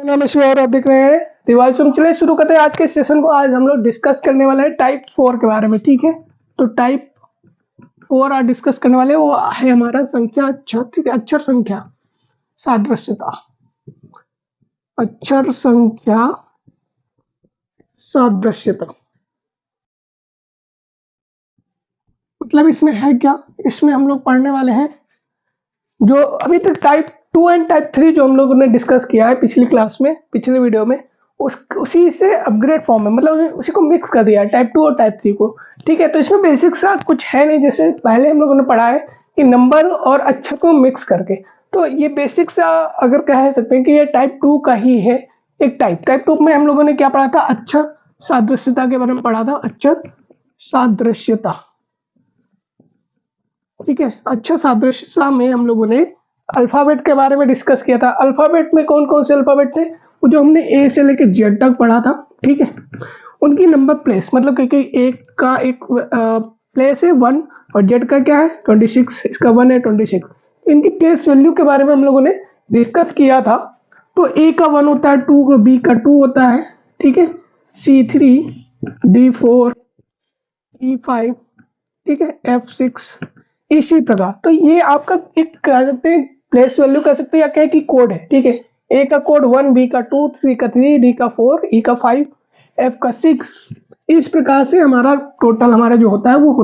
नमस्कार और आप देख रहे हैं रिवाज। हम चले शुरू करते हैं आज के सेशन को। आज हम लोग डिस्कस करने वाले हैं टाइप 4 के बारे में। ठीक है, तो टाइप 4 आज डिस्कस करने वाले हैं, वो है हमारा संख्या अक्षर। ठीक है, अक्षर संख्या सादृश्यता, अक्षर संख्या सादृश्यता मतलब इसमें है क्या? इसमें हम लोग पढ़ने वाले हैं जो अभी तक टाइप 2 एंड टाइप 3 जो हम लोगों ने डिस्कस किया है पिछली क्लास में, पिछले वीडियो में, उसी से अपग्रेड फॉर्म में, मतलब उसी को मिक्स कर दिया है टाइप 2 और टाइप 3 को। ठीक है, तो इसमें बेसिक सा कुछ है नहीं, जैसे पहले हम लोगों ने पढ़ा है कि नंबर और अक्षर को मिक्स करके। तो ये बेसिक सा अगर कह सकते हैं कि ये टाइप 2 का ही है एक टाइप 2 में हम लोगों ने क्या पढ़ा था? अक्षर सादृश्यता के बारे में पढ़ा था, अक्षर सादृश्यता। ठीक है, अक्षर सादृश्यता में हम लोगों ने अल्फाबेट के बारे में डिस्कस किया था। अल्फाबेट में कौन कौन से अल्फाबेट थे? वो जो हमने ए से लेके जेड तक पढ़ा था। ठीक है, उनकी नंबर प्लेस, मतलब क्योंकि एक का एक प्लेस है 1 और जेड का क्या है 26, इसका 1 है 26। इनकी प्लेस वैल्यू के बारे में हम लोगों ने डिस्कस किया था। तो ए का 1 होता है, 2 का बी का 2 होता है। ठीक है, C3 D4 E5, ठीक है, F6 इसी प्रकार। तो ये आपका एक कह सकते हैं प्लेस वैल्यू कह सकते हैं, या कह कि कोड है। ठीक है, ए का कोड 1, बी का 2, सी का 3, डी का 4, ई का 5, एफ का 6। इस प्रकार से हमारा टोटल हमारा जो होता है वो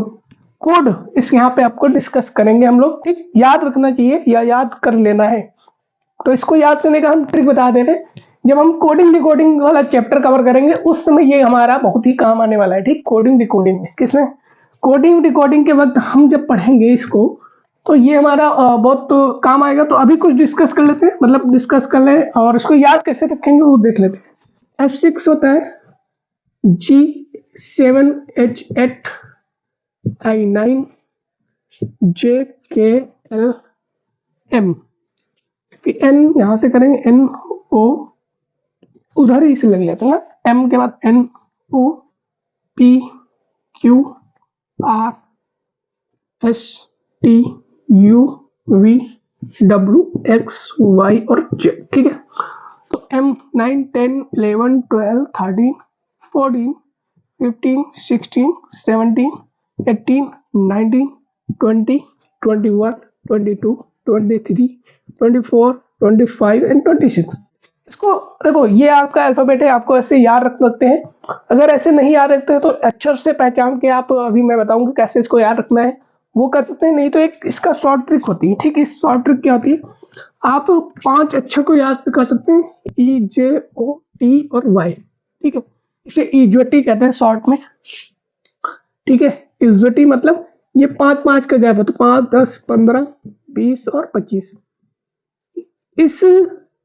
कोड इस यहाँ पे आपको डिस्कस करेंगे हम लोग। ठीक, याद रखना चाहिए या याद कर लेना है। तो इसको याद करने का हम ट्रिक बता दे रहे हैं। जब हम कोडिंग डिकोडिंग वाला चैप्टर कवर करेंगे उस समय ये हमारा बहुत ही काम आने वाला है। ठीक, कोडिंग डिकोडिंग में, किसमें? कोडिंग डिकोडिंग के वक्त हम जब पढ़ेंगे इसको तो ये हमारा बहुत काम आएगा। तो अभी कुछ डिस्कस कर लेते हैं, मतलब डिस्कस कर ले और इसको याद कैसे रखेंगे वो देख लेते हैं। F6 होता है G7 H8 I9 JKL M। N यहां से करेंगे N O, उधर ही से लग लेते हैं ना। M के बाद N O P Q R S T U V W X Y और Z। ठीक है, तो M 9 10 11 12 13 14 15 16 17 18 19 20 21 22 23 24 25 एंड 26। इसको देखो, ये आपका अल्फाबेट है, आपको ऐसे याद रख सकते हैं। अगर ऐसे नहीं याद रखते हैं तो अक्षर से पहचान के आप, अभी मैं बताऊंगा कैसे इसको याद रखना है, वो कर सकते हैं। नहीं तो एक इसका शॉर्ट ट्रिक होती है। ठीक है, इस शॉर्ट ट्रिक क्या होती है? आप 5 अक्षर को याद कर सकते हैं, E J O T और Y। ठीक है, इसे इज्वटी कहते हैं शॉर्ट में। ठीक है, इज्वटी मतलब ये 5 का गैप है, तो 5 10 15 20 और 25। इस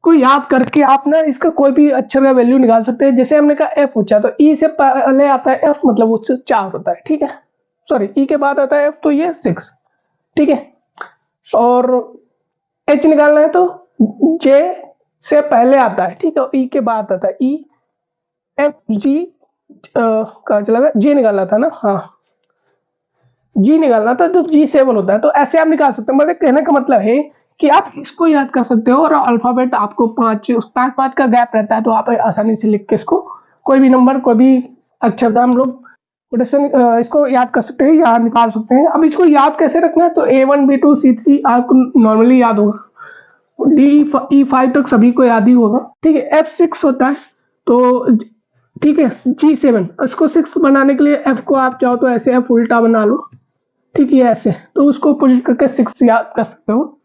को याद करके आप ना इसका कोई भी अक्षर का वैल्यू निकाल सकते हैं। जैसे हमने कहा F पूछा तो E से पहले आता है F, मतलब उससे 4 होता है। ठीक है, सॉरी E के बाद आता है F, तो ये 6। ठीक है, और H निकालना है तो J से पहले आता है। ठीक है, E के बाद आता है E F G, कहाँ चला गया? G निकालना था ना, हाँ G निकालना था, तो G7 होता है। तो ऐसे आप निकाल सकते हैं। मतलब कहने का मतलब है कि आप इसको याद कर सकते हो, और अल्फाबेट आपको 5 का गैप रहता है, तो आप आसानी से लिख के इसको कोई भी नंबर, कोई भी अक्षर का हम लोग इसको याद कर सकते हैं या निकाल सकते हैं। अब इसको याद कैसे रखना है? तो A1 B2 C3 आपको नॉर्मली याद होगा, D E5 तक सभी को याद ही होगा। ठीक है, F6 होता है, तो ठीक है G7, इसको 6 बनाने के लिए F को आप चाहो तो ऐसे F उल्टा बना लो। ठीक है, ऐसे, तो उसको पुट करके 6 याद कर सकते हो।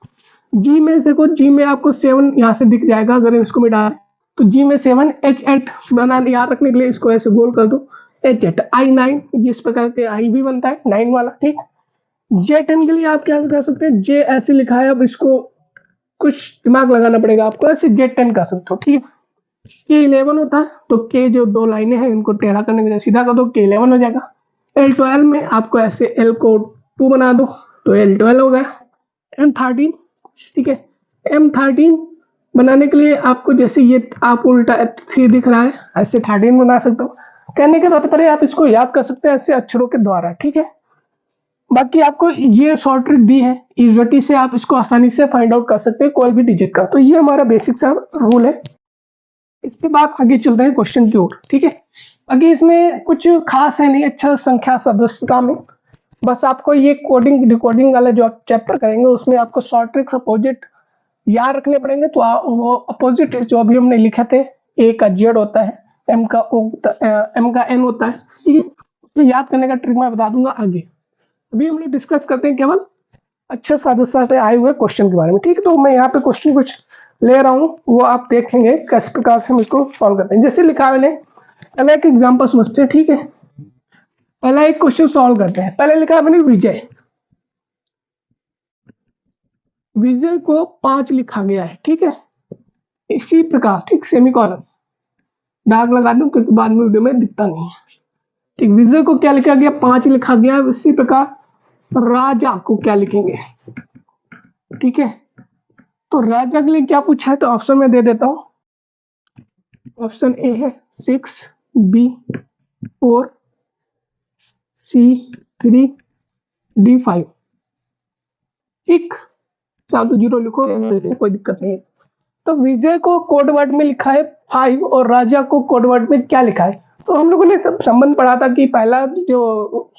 G में देखो, G में आपको 7 यहाँ से दिख जाएगा अगर इसको मिटा, तो G में 7 H8 बनाने याद रखने के लिए इसको ऐसे गोल कर दो, H8 I9, इस प्रकार के I भी बनता है 9 वाला। ठीक, J10 के लिए आप क्या कर सकते हैं? J ऐसे लिखा है, अब इसको कुछ दिमाग लगाना पड़ेगा आपको, ऐसे J10 कर सकते हो। ठीक, K11 होता है, तो K जो 2 लाइनें हैं इनको टेढ़ा करने के लिए सीधा कर दो, K11 हो जाएगा। L12 में आपको ऐसे L को 2 बना दो, तो L12 हो गया। M13, ठीक है, M13 बनाने के लिए आपको जैसे ये आप उल्टा 3 दिख रहा है, ऐसे 13 बना सकते हो। कहने के तात्पर्य आप इसको याद कर सकते हैं ऐसे अक्षरों के द्वारा। ठीक है, बाकी आपको ये शॉर्ट ट्रिक दी है, इज्वटी से आप इसको आसानी से फाइंड आउट कर सकते हैं कोई भी डिजिट का। तो ये हमारा बेसिक सा रूल है। इसके बाद आगे चलते हैं क्वेश्चन की ओर। ठीक है, आगे इसमें कुछ खास है नहीं, अच्छा संख्या सदस्यता में बस आपको ये कोडिंग डिकोडिंग वाला जो आप चैप्टर करेंगे उसमें आपको शॉर्ट ट्रिक्स अपोजिट याद रखने पड़ेंगे। तो वो अपोजिट जो अभी हमने लिखे थे, ए का जेड होता है, एम का ओ एम का एन होता है। ठीक है, उसको याद करने का ट्रिक मैं बता दूंगा आगे। अभी हम लोग डिस्कस करते हैं केवल अच्छे सदस्य से आए हुए क्वेश्चन के बारे में। ठीक है, तो मैं यहाँ पे क्वेश्चन कुछ ले रहा हूँ, वो आप देखेंगे किस प्रकार से हम इसको सॉल्व करते हैं। जैसे लिखा मैंने, पहले एक एग्जाम्पल समझते हैं। ठीक है, पहला एक क्वेश्चन सॉल्व करते हैं। पहले लिखा मैंने विजय, विजय को 5 लिखा गया है। ठीक है, इसी प्रकार, ठीक, सेमीकोलन दाग लगा दूं क्योंकि बाद में वीडियो में दिखता नहीं है। ठीक, विजय को क्या लिखा गया, 5 लिखा गया। इसी प्रकार राजा को क्या लिखेंगे। ठीक है, तो राजा के लिए क्या पूछा है, तो ऑप्शन में दे देता हूं। ऑप्शन ए है 6, बी 4, सी 3, डी 5। ठीक, चाहे तो 0 लिखो, कोई दिक्कत नहीं है। तो विजय को कोड वर्ड में लिखा है 5 और राजा को कोड वर्ड में क्या लिखा है। तो हम लोगों ने संबंध पढ़ा था कि पहला जो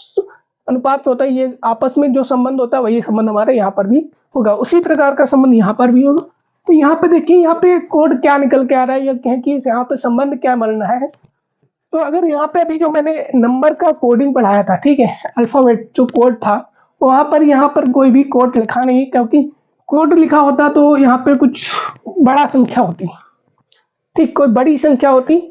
अनुपात होता है, ये आपस में जो संबंध होता है वही संबंध हमारे यहाँ पर भी होगा, उसी प्रकार का संबंध यहाँ पर भी होगा। तो यहाँ पे देखिए, यहाँ पे कोड क्या निकल के आ रहा है, या कहें कि यहाँ पे संबंध क्या बनना है। तो अगर यहाँ पे अभी जो मैंने नंबर का कोडिंग पढ़ाया था, ठीक है, अल्फाबेट जो कोड था, वहां पर यहाँ पर कोई भी कोड लिखा नहीं, क्योंकि कोड लिखा होता तो यहाँ पे कुछ बड़ा संख्या होती। ठीक, कोई बड़ी संख्या होती।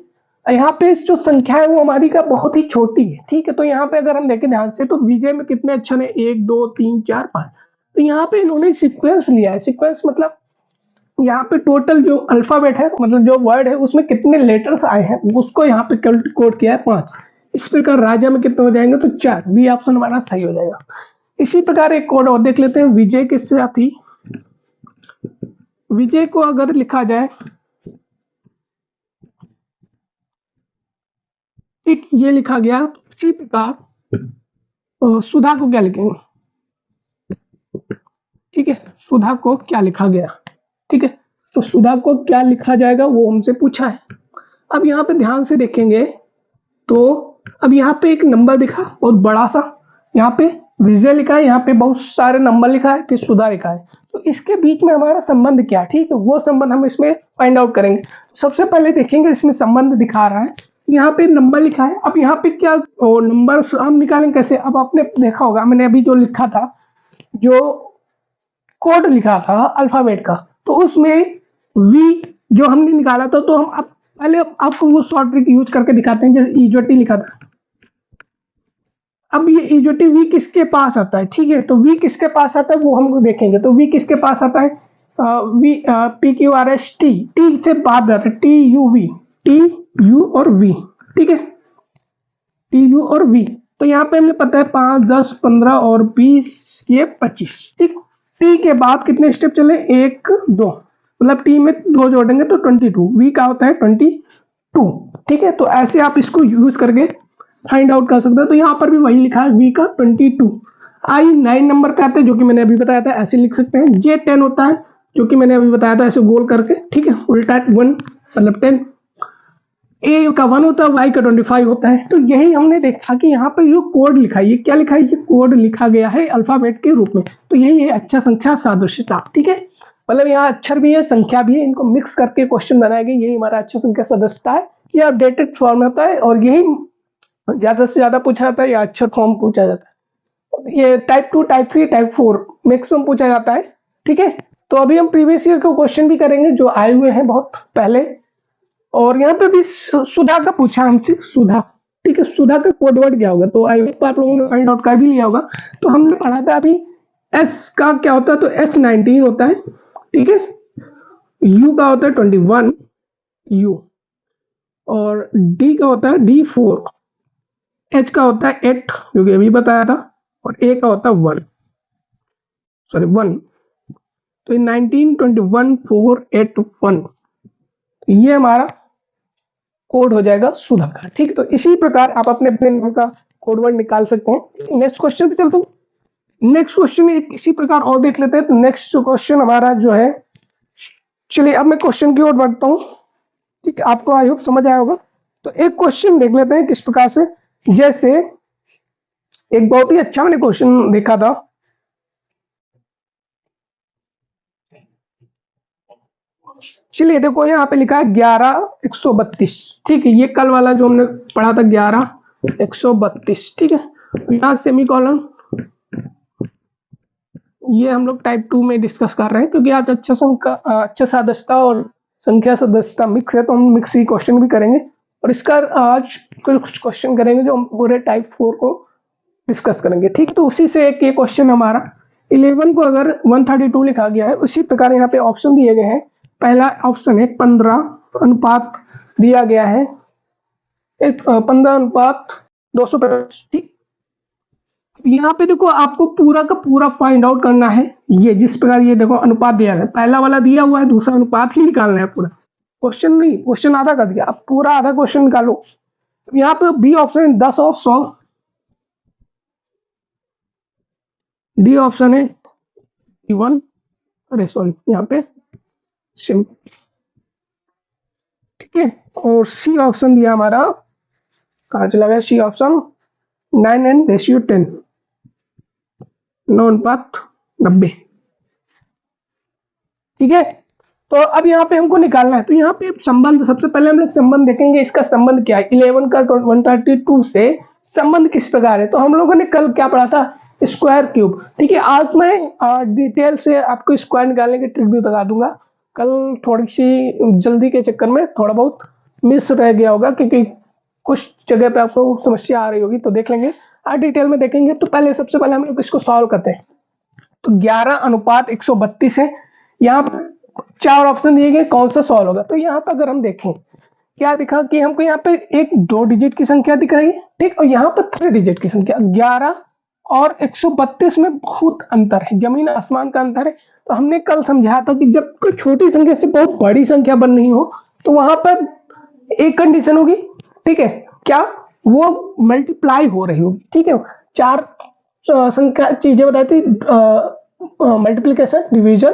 यहाँ पे जो संख्या है वो हमारी का बहुत ही छोटी है। ठीक है, तो यहाँ पे अगर हम देखें ध्यान से, तो विजय में कितने अक्षर है, 1 2 3 4 5। तो यहाँ पे इन्होंने सीक्वेंस लिया है। सीक्वेंस मतलब यहाँ पे टोटल जो अल्फाबेट है, मतलब जो वर्ड है, उसमें कितने लेटर्स आए हैं उसको यहाँ पे कोड किया है 5। इस प्रकार राजा में कितने हो जाएंगे, तो 4। बी ऑप्शन हमारा सही हो जाएगा। इसी प्रकार एक कोड और देख लेते हैं। विजय के साथ ही विजय को अगर लिखा जाए, ठीक, ये लिखा गया। इसी प्रकार सुधा को क्या लिखेंगे। ठीक है, सुधा को क्या लिखा गया। ठीक है, तो सुधा को क्या लिखा जाएगा वो हमसे पूछा है। अब यहाँ पे ध्यान से देखेंगे तो अब यहाँ पे एक नंबर दिखा बहुत बड़ा सा, यहाँ पे विजय लिखा है, यहाँ पे बहुत सारे नंबर लिखा है, फिर सुधा लिखा है। तो इसके बीच में हमारा संबंध क्या है, ठीक है, वो संबंध हम इसमें फाइंड आउट करेंगे। सबसे पहले देखेंगे इसमें संबंध दिखा रहा है, यहाँ पे नंबर लिखा है। अब यहाँ पे क्या नंबर हम निकालेंगे कैसे। अब आपने देखा होगा, मैंने अभी जो लिखा था, जो कोड लिखा था अल्फाबेट का, तो उसमें वी जो हमने निकाला था, तो हम अब पहले आपको वो शॉर्ट ट्रिक यूज करके दिखाते हैं। जैसे ईजोटी लिखा था, अब ये ईजोटी वी किसके पास आता है। ठीक है, तो वी किसके पास आता है वो हम लोग देखेंगे। तो वी किसके पास आता है, V P Q R S T, T से बाद आता है T U V, T U और वी। ठीक है, टी यू और वी। तो यहाँ पे हमें पता है 5 10 15 और 20 ये 25। ठीक, टी के बाद कितने स्टेप चले, 1 2, मतलब टी में 2 जोड़ेंगे तो 22। वी का होता है 22। ठीक है, तो ऐसे आप इसको यूज करके फाइंड आउट कर सकते हैं। तो यहाँ पर भी वही लिखा है, वी का 22। आई 9 नंबर पे आता है, जो कि मैंने अभी बताया था, ऐसे लिख सकते हैं। जे 10 होता है, जो कि मैंने अभी बताया था, ऐसे गोल करके। ठीक है, उल्टा 1 मतलब 10। ए का 1 होता है, वाई का 25 होता है। तो यही हमने देखा कि यहाँ पे जो कोड लिखा है, ये क्या लिखा है, ये कोड लिखा गया है अल्फाबेट के रूप में। तो यही है अच्छा संख्या सादृश्यता। ठीक है, मतलब यहाँ अक्षर भी है संख्या भी है, इनको मिक्स करके क्वेश्चन बनाया गया। यही हमारा अच्छा संख्या सदस्यता है। ये अपडेटेड फॉर्म होता है और यही ज्यादा से ज्यादा पूछा जाता है या अक्षर फॉर्म पूछा जाता है। ये टाइप 2 टाइप 3 टाइप 4 मैक्सिमम पूछा जाता है। ठीक है, तो अभी हम प्रीवियस ईयर के क्वेश्चन भी करेंगे जो आए हुए हैं बहुत पहले। और यहाँ पे भी सुधा का पूछा हमसे, सुधा। ठीक है, सुधा का कोड वर्ड क्या होगा, तो आई होप आप लोगों ने फाइंड आउट कर भी लिया होगा। तो हमने पढ़ा था अभी एस का क्या होता है, तो एस 19 होता है। ठीक है, यू का होता है 21 यू, और डी का होता है डी 4, एच का होता है 8 जो कि अभी बताया था, और ए का होता है 1 सॉरी 1। तो 19 21 4 8 1 ये हमारा कोड हो जाएगा सुधा का। ठीक, तो इसी प्रकार आप अपने अपने नाम का कोड वर्ड निकाल सकते हैं। नेक्स्ट क्वेश्चन पे चलते हैं। नेक्स्ट क्वेश्चन इसी प्रकार और देख लेते हैं। तो नेक्स्ट क्वेश्चन हमारा जो है, चलिए अब मैं क्वेश्चन की ओर बढ़ता हूं। ठीक है, आपको आई होप समझ आया होगा। तो एक क्वेश्चन देख लेते हैं किस प्रकार से, जैसे एक बहुत ही अच्छा मैंने क्वेश्चन देखा था। चलिए देखो यहाँ पे लिखा है 11,132, ठीक है, ये कल वाला जो हमने पढ़ा था 11,132, ठीक है। यहाँ सेमी कॉलन, ये हम लोग टाइप 2 में डिस्कस कर रहे हैं, क्योंकि आज अच्छा सदस्यता और संख्या सदस्यता मिक्स है, तो हम मिक्स ही क्वेश्चन भी करेंगे। और इसका आज कुछ क्वेश्चन करेंगे जो हम पूरे टाइप 4 को डिस्कस करेंगे, ठीक है। तो उसी से एक ये क्वेश्चन हमारा 11 को अगर 132 लिखा गया है, उसी प्रकार यहाँ पे ऑप्शन दिए गए हैं। पहला ऑप्शन है 15 अनुपात दिया गया है, एक 15 अनुपात 250, ठीक। यहाँ पे देखो आपको पूरा का पूरा फाइंड आउट करना है। ये जिस प्रकार ये देखो अनुपात दिया है, पहला वाला दिया हुआ है, दूसरा अनुपात ही निकालना है पूरा, क्वेश्चन नहीं, क्वेश्चन आधा कर दिया, आप पूरा आधा क्वेश्चन निकालो। यहाँ पे बी ऑप्शन 10 और 100, डी ऑप्शन है 1, अरे सॉरी यहाँ पे सिंपल, ठीक है। और सी ऑप्शन दिया हमारा, कहाँ चला गया सी ऑप्शन, 9:10, 9:90, ठीक है। तो अब यहाँ पे हमको निकालना है, तो यहाँ पे संबंध, सबसे पहले हम लोग संबंध देखेंगे, इसका संबंध क्या है 11 का 132 से संबंध किस प्रकार है। तो हम लोगों ने कल क्या पढ़ा था, स्क्वायर क्यूब, ठीक है। आज मैं डिटेल से आपको स्क्वायर निकालने की ट्रिक भी बता दूंगा। कल थोड़ी सी जल्दी के चक्कर में थोड़ा बहुत मिस रह गया होगा, क्योंकि कुछ जगह पे आपको समस्या आ रही होगी, तो देख लेंगे, आज डिटेल में देखेंगे। तो पहले सबसे पहले हम लोग इसको सॉल्व करते हैं। तो 11:132 है, यहाँ पर 4 ऑप्शन दिए गए, कौन सा सॉल्व होगा। तो यहाँ पर अगर हम देखें, क्या दिखा कि हमको यहाँ पे एक 2 डिजिट की संख्या दिख रही है, ठीक, और यहाँ पर 3 डिजिट की संख्या, 11 और 132 में बहुत अंतर है, जमीन आसमान का अंतर है। तो हमने कल समझाया था कि जब कोई छोटी संख्या से बहुत बड़ी संख्या बन रही हो, तो वहां पर एक कंडीशन होगी, ठीक है, क्या, वो मल्टीप्लाई हो रही होगी, ठीक है। 4 संख्या चीजें बताई थी, multiplication, division,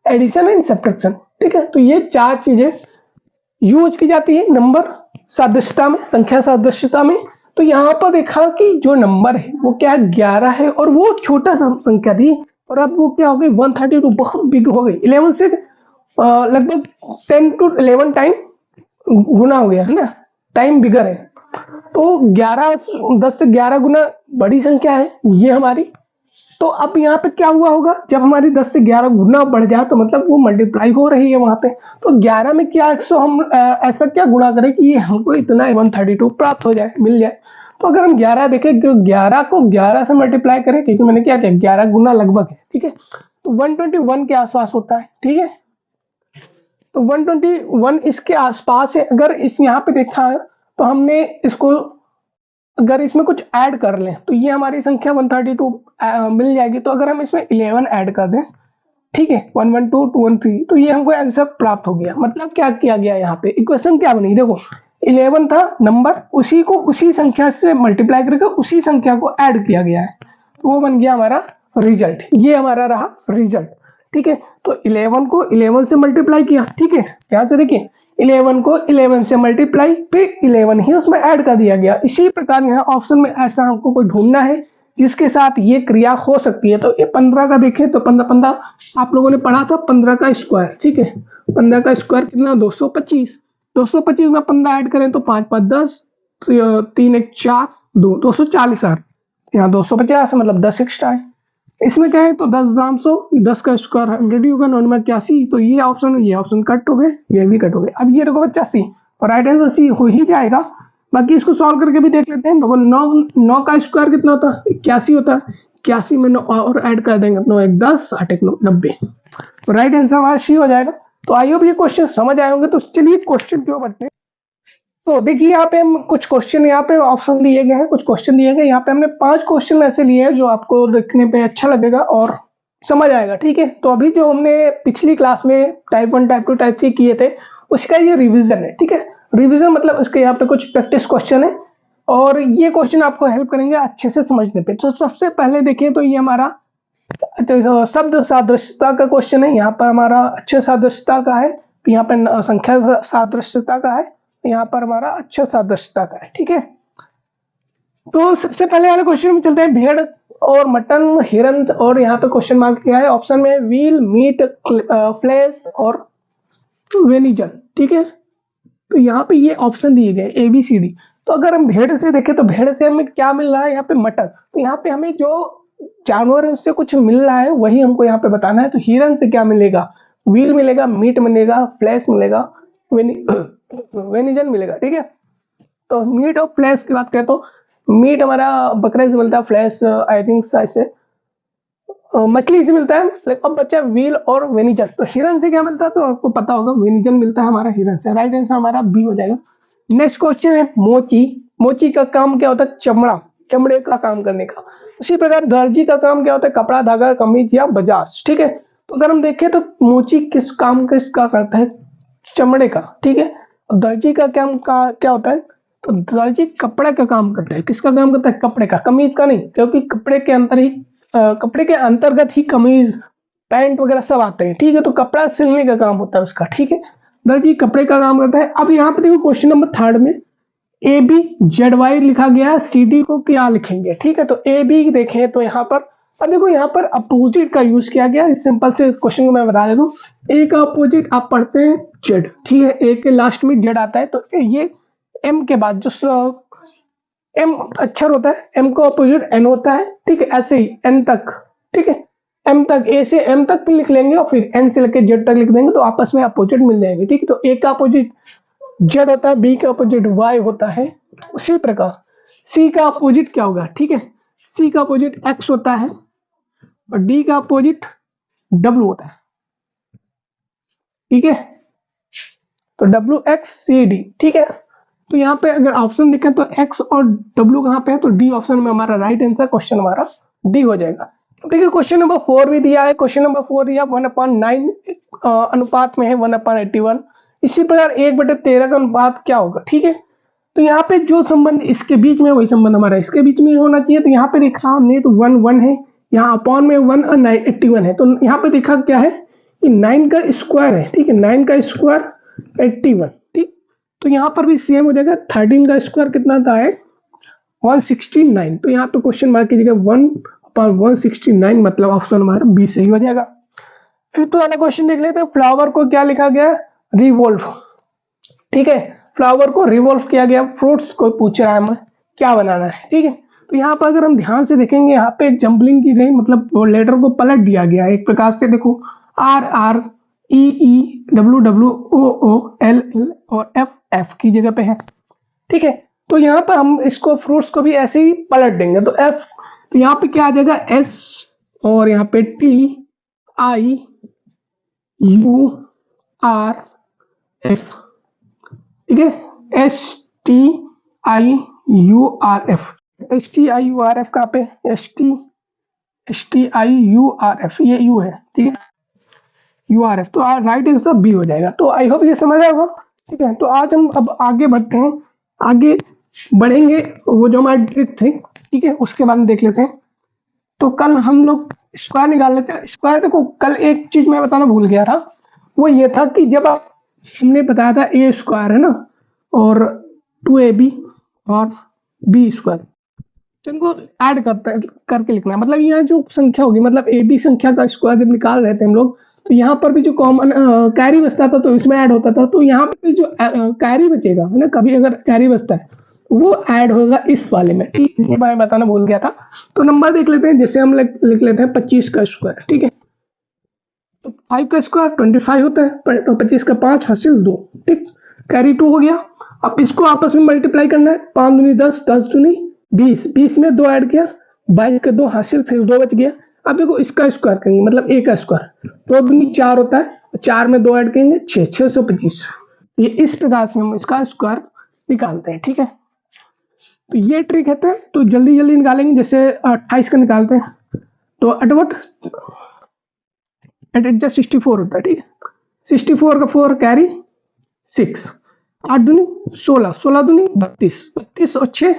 addition and subtraction, ठीक है। तो ये 4 चीजें यूज की जाती है नंबर सदस्यता में, संख्या सदस्यता में। तो यहाँ पर देखा कि जो नंबर है वो क्या 11 है, और वो छोटा सा संख्या थी, और अब वो क्या हो गई 132, बहुत बिग हो गई, 11 से लगभग 10 to 11 टाइम गुना हो गया है ना, टाइम बिगर है। तो 11, 10 से 11 गुना बड़ी संख्या है ये हमारी। तो अब यहाँ पे क्या हुआ होगा, जब हमारी 10 से 11 गुना बढ़ जाए, तो मतलब वो मल्टीप्लाई हो रही है वहां पे। तो 11 में क्या 100 हम ऐसा क्या गुणा करें कि ये हमको इतना 132 प्राप्त हो जाए, मिल जाए। तो अगर हम 11 देखें, तो 11 को 11 से मल्टीप्लाई करें, क्योंकि मैंने क्या किया 11 गुना लगभग है, ठीक है। तो 121 के आसपास होता है, ठीक है। तो 121 इसके आसपास है। अगर इस यहाँ पे देखा है, तो हमने इसको अगर इसमें कुछ ऐड कर लें, तो ये हमारी संख्या 132 मिल जाएगी। तो अगर हम इसमें 11 ऐड कर दें, ठीक है, 112 213, तो ये हमको आंसर प्राप्त हो गया। मतलब क्या किया गया, यहाँ पे इक्वेशन क्या बनी, देखो 11 था नंबर, उसी को उसी संख्या से मल्टीप्लाई करके उसी संख्या को ऐड किया गया है, तो वो बन गया हमारा रिजल्ट। ये हमारा रहा रिजल्ट, ठीक है। तो 11 को 11 से मल्टीप्लाई किया, ठीक है, ध्यान से देखिए, 11 को 11 से मल्टीप्लाई, फिर 11 ही उसमें ऐड कर दिया गया। इसी प्रकार यहाँ ऑप्शन में ऐसा हमको कोई ढूंढना है जिसके साथ ये क्रिया हो सकती है। तो ये 15 का देखें, तो 15 आप लोगों ने पढ़ा था 15 का स्क्वायर, ठीक है, 15 का स्क्वायर कितना 225, 225 में 15 ऐड करें तो 5 5 10, 3 1 4 2, 240 आ, यहाँ 250 मतलब 10 एक्स्ट्रा है। इसमें क्या है, तो 10 दाम 100, 10 का स्क्वायर 100 होगा, 9 में 81, तो ये ऑप्शन कट हो गए, ये भी कट हो गए। अब ये देखो 85, और राइट आंसर सी हो ही जाएगा। बाकी इसको सॉल्व करके भी देख लेते हैं। देखो 9 का स्क्वायर कितना होता है 81 होता है, 81 में 9 और ऐड कर देंगे, 9 1 10, 8 1 9 90, तो राइट आंसर हमारा सी हो जाएगा। तो आई होप ये क्वेश्चन समझ आए होंगे। तो चलिए क्वेश्चन क्यों बढ़ते हैं। तो देखिए यहाँ पे हम कुछ क्वेश्चन, यहाँ पे ऑप्शन दिए गए हैं, कुछ क्वेश्चन दिए गए, यहाँ पे हमने 5 क्वेश्चन ऐसे लिए हैं जो आपको देखने पे अच्छा लगेगा और समझ आएगा, ठीक है। तो अभी जो हमने पिछली क्लास में टाइप 1 टाइप 2 टाइप 3 किए थे, उसका ये रिविजन है, ठीक है। रिविजन मतलब इसके यहाँ पे कुछ प्रैक्टिस क्वेश्चन है, और ये क्वेश्चन आपको हेल्प करेंगे अच्छे से समझने पे। तो सबसे पहले देखिए, तो ये हमारा शब्द सादृश्यता का क्वेश्चन है। यहाँ पर हमारा अच्छे सादृश्यता का है, तो यहाँ पे संख्या सादृश्यता का है, यहाँ पर हमारा अच्छा सादृश्यता का है। ठीक है, तो सबसे पहले वाले क्वेश्चन में चलते हैं, भेड़ और मटन, हिरन, और यहाँ पे क्वेश्चन मार्क किया है ऑप्शन में व्हील, मीट, फ्लैश और वेनिजन। ठीक है, तो यहाँ पे ये ऑप्शन दिए गए ए बी सी डी। तो अगर हम भेड़ से देखें तो भेड़ से हमें क्या मिल रहा है, यहाँ पे मटन। तो यहाँ पे हमें जो जानवर है उससे कुछ मिल रहा है वही हमको यहाँ पे बताना है। तो हिरन से क्या मिलेगा, व्हील मिलेगा, मीट मिलेगा, फ्लैश मिलेगा, वेनिजन मिलेगा। ठीक है, तो मीट और फ्लैश की बात करें तो मीट हमारा बकरे से मिलता है, फ्लैश आई थिंक से मछली से मिलता है। अब बच्चा व्हील और वेनिजन, तो हिरन से क्या मिलता है, तो आपको पता होगा वेनिजन मिलता है हमारा हिरन से। राइट आंसर हमारा बी हो जाएगा। नेक्स्ट क्वेश्चन है मोची। मोची का काम क्या होता है, चमड़ा, चमड़े का काम करने का। उसी प्रकार दर्जी का काम क्या होता है, कपड़ा, धागा, कमीज या बजाज। ठीक है, तो अगर हम देखें तो मोची किसका करता है, चमड़े का। ठीक है, दर्जी का क्या होता है, तो दर्जी कपड़े का काम करता है। किसका काम करता है, कपड़े का, कमीज का नहीं, क्योंकि कपड़े के अंतर्गत ही कमीज, पैंट वगैरह सब आते हैं। ठीक है, तो कपड़ा सिलने का काम होता है उसका। ठीक है, दर्जी कपड़े का काम करता है। अब यहाँ पे देखो क्वेश्चन नंबर 3 में ए बी जेड वाई लिखा गया है, सी डी को क्या लिखेंगे। ठीक है, तो ए बी देखें तो यहाँ पर, अब देखो यहाँ पर अपोजिट का यूज किया गया। इस सिंपल से क्वेश्चन को मैं बता देता हूँ, ए का अपोजिट आप पढ़ते हैं जेड। ठीक है, ए के लास्ट में जेड आता है, तो ये एम के बाद जो एम अक्षर होता है, एम का अपोजिट एन होता है। ठीक है, ऐसे ही एन तक। ठीक है, एम तक, ए से एम तक भी लिख लेंगे और फिर एन से लेकर जेड तक लिख देंगे, तो आपस में अपोजिट मिल जाएंगे। ठीक है, तो ए का अपोजिट जेड होता है, बी का अपोजिट वाई होता है। उसी प्रकार सी का अपोजिट क्या होगा, ठीक है, सी का अपोजिट एक्स होता है और डी का अपोजिट डब्ल्यू होता है। ठीक है, तो डब्ल्यू एक्स सी डी। ठीक है, तो यहाँ पे अगर ऑप्शन देखें तो एक्स और डब्ल्यू कहाँ पे है, तो डी ऑप्शन में हमारा राइट आंसर क्वेश्चन हमारा डी हो जाएगा। देखिए क्वेश्चन नंबर 4 भी दिया है। क्वेश्चन नंबर 4 दिया 1/9 अनुपात में है 1/81। इसी प्रकार 1/13 का अनुपात क्या होगा। ठीक है, तो यहाँ पे जो संबंध इसके बीच में वही संबंध हमारा इसके बीच में होना चाहिए। तो यहाँ पे देखा हमने तो 1 है, यहाँ अपॉन में 1 और 81 है, तो यहाँ पे देखा क्या है कि 9 का स्क्वायर है। ठीक है, 9 का स्क्वायर 81। ठीक, तो यहाँ पर भी सेम हो जाएगा। 13 का स्क्वायर कितना था है 169। तो यहाँ पे क्वेश्चन मार्क कीजिएगा 1/169, मतलब ऑप्शन हमारा बी सही हो जाएगा। फिर तो वाला क्वेश्चन देख लेते हैं, फ्लावर को क्या लिखा गया, रिवोल्व। ठीक है, फ्लावर को रिवोल्व किया गया। फ्रूट्स को पूछ रहा है हमें क्या बनाना है। ठीक है, तो यहाँ पर अगर हम ध्यान से देखेंगे, यहाँ पे जंबलिंग की गई, मतलब लेटर को पलट दिया गया एक प्रकार से। देखो R R, E E, W W, O O, L L और एफ एफ की जगह पे है। ठीक है, तो यहाँ पर हम इसको फ्रूट्स को भी ऐसे ही पलट देंगे, तो एफ, तो यहाँ पे क्या आ जाएगा एस और यहाँ पे T I you R F. ठीक है, S T I you R F. S T I you R F कहाँ पे, S T I you R F, ये यू है। ठीक है, यू आर एफ, तो राइट आंसर बी हो जाएगा। तो आई होप ये समझ आएगा। ठीक है, तो आज हम अब आगे बढ़ते हैं, आगे बढ़ेंगे, वो जो हमारी ट्रिक थी, ठीक है, उसके बारे में देख लेते हैं। तो कल हम लोग स्क्वायर निकाल लेते हैं। स्क्वायर देखो, कल एक चीज मैं बताना भूल गया था, वो ये था कि जब आप, हमने बताया था ए स्क्वायर है ना, और 2ab और बी स्क्वायर, तो इनको ऐड करके लिखना है। मतलब यहाँ जो संख्या होगी, मतलब ए बी संख्या का स्क्वायर जब निकाल रहे थे हम लोग, तो यहाँ पर भी जो कॉमन कैरी बचता था तो इसमें ऐड होता था। तो यहाँ पे जो कैरी बचेगा है ना, कभी अगर कैरी बचता है वो ऐड होगा इस वाले में। ठीक है, मैं बताना भूल गया था। तो नंबर देख लेते हैं, जैसे हम लिख लेते हैं 25 का स्क्वायर। ठीक है, तो 5 का स्क्वायर 25 होता है, तो 25 का 5 हासिल 2। ठीक, कैरी 2 हो गया। अब इसको आपस में मल्टीप्लाई करना है, 5 दूनी 10, 10 दूनी 20, 20 में 2 ऐड किया, 22 के 2 हासिल, फिर 2 बच गया। अब देखो इसका स्क्वायर करेंगे, मतलब ए का स्क्वायर, 2 दूनी 4 होता है, 4 में 2 ऐड करेंगे 6, 625। ये इस प्रकार से हम इसका स्क्वायर निकालते हैं। ठीक है, तो ये ट्रिक है, तो जल्दी जल्दी निकालेंगे। जैसे 28 का निकालते हैं, तो अटवट एडजस्ट 64 होता है। ठीक है, 64 का 4 कैरी 6, 8 दूनी 16, 16 दूनी 32, 32 और 6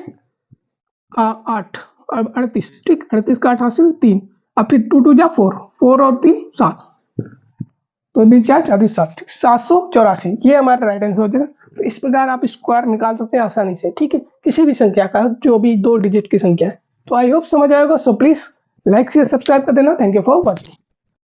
8, 38। ठीक, 38 का 8 हासिल 3। अब फिर 2 2 जा 4, 4 और 3 7। तो 2 4 4 7 784, ये हमारा राइट आंसर हो जाएगा। तो इस प्रकार आप स्क्वायर निकाल सकते हैं आसानी से, ठीक है, किसी भी संख्या का जो भी 2 डिजिट की संख्या है। तो आई होप समझ आएगा। So please like share subscribe कर देना। Thank you for watching.